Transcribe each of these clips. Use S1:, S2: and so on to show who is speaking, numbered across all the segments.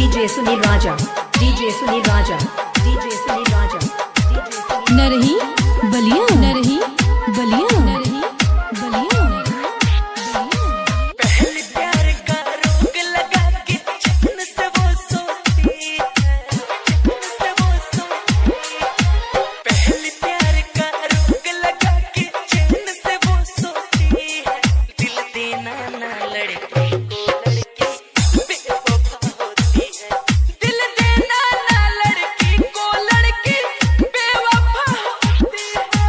S1: DJ Sunil राजा, DJ Sunil राजा, DJ Sunil राजा, DJ Sunil
S2: न रही बलिया, न रही बलिया, न रही बलिया।
S3: पहले प्यार का रोग लगा के चैन से वो सोती है, चैन से वो सोती है। पहले प्यार का रोग लगा के चैन से वो सोती है। दिल देना ना लड़की को लड़की बेवफा होती है। दिल देना ना लड़की को लड़की बेवफा होती है।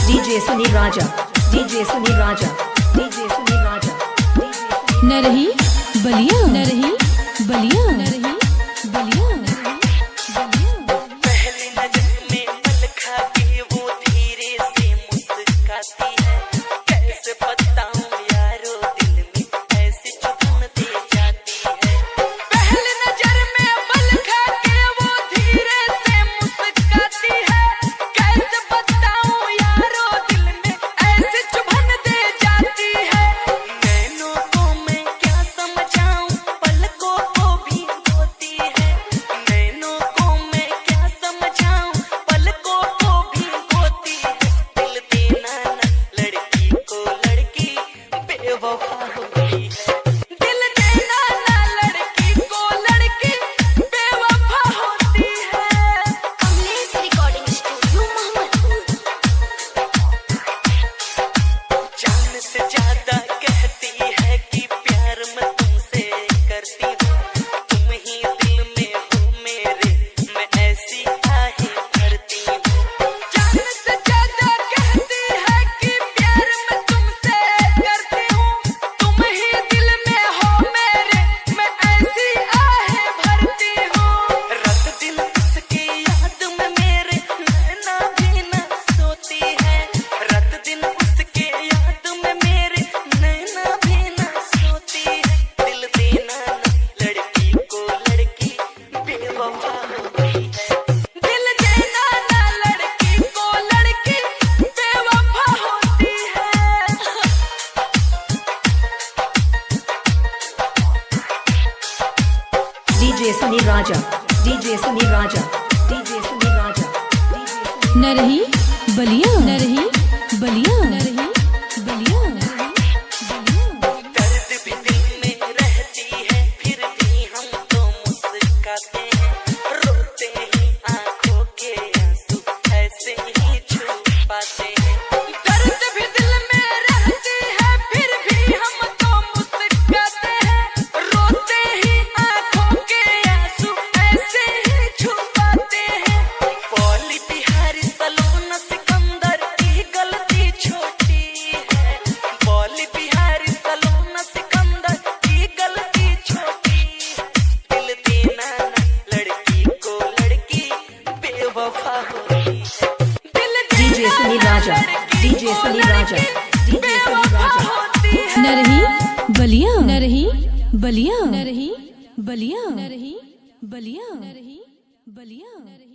S1: डीजे सुनील राजा, डीजे सुनील राजा, डीजे सुनील राजा, डीजे सुनील
S2: न रही बलिया, न रही बलिया, न रही बलिया, न रही बलिया।
S3: पहली नजर में पल खा के वो धीरे से मुस्कुराती है। कैसे बताऊं यारो दिल में ऐसी चुभन दे जाती है। पहली नजर में पल खा के वो धीरे से मुस्कुराती है। कैसे बताऊं यारो दिल में ऐसी चुभन दे जाती है। नैनों को मैं क्या समझाऊं पलकों को भी होती है। नैनों को मैं क्या समझाऊं पलकों को भी होती है। दिल देना ना लड़की को लड़की बेवफा होती है। दिल देना ना लड़की को लड़की बेवफा होती है।
S4: Kamlesh recording studio Mohammadpur.
S3: जान से ज्यादा कहती है कि प्यार मैं तुमसे करती हूँ। तुम ही दिल में हो मेरे, मैं ऐसी आहें भरती हूँ। जान से ज्यादा कहती है कि प्यार मैं तुमसे करती हूँ। तुम ही दिल में हो मेरे, मैं ऐसी आहें भरती हूँ। रात दिन उसकी याद में मेरे नैना भी न सोती है। रात दिन उसके याद में मेरे नैना भी न सोती है। दिल देना ना लड़की को लड़की बेवफा होती है। दिल देना ना लड़की को लड़की बेवफा होती है।
S1: डीजे सुनील राजा, डीजे सुनील राजा, डीजे सुनील राजा, डीजे सुनील
S2: न रही बलिया, न रही बलिया, न रही बलिया, न रही बलिया।
S3: दर्द भी दिल में रहती है फिर भी हम तो मुस्कुराते हैं। रोते ही आंखों के आंसू ऐसे ही छुपाते हैं। दर्द भी दिल में रहती है फिर भी हम तो मुस्कुराते हैं। रोते ही आंखों के आंसू ऐसे ही छुपाते हैं। पौली बिहारी सलोना सिकंदर की गलती छोटी है। पौली बिहारी सलोना सिकंदर की गलती छोटी है। दिल देना ना लड़की को लड़की बेवफा होती है। दिल
S1: डीजे
S3: देना
S1: सुनील
S3: ना
S1: राजा,
S3: लड़की
S1: डीजे
S3: को
S1: सुनील राजा,
S3: लड़की
S1: डीजे सुनील
S3: बेवफा
S1: राजा,
S3: होती है।
S2: न रही बलिया, न रही बलिया, न रही बलिया, न रही बलिया, न रही बलिया, न रही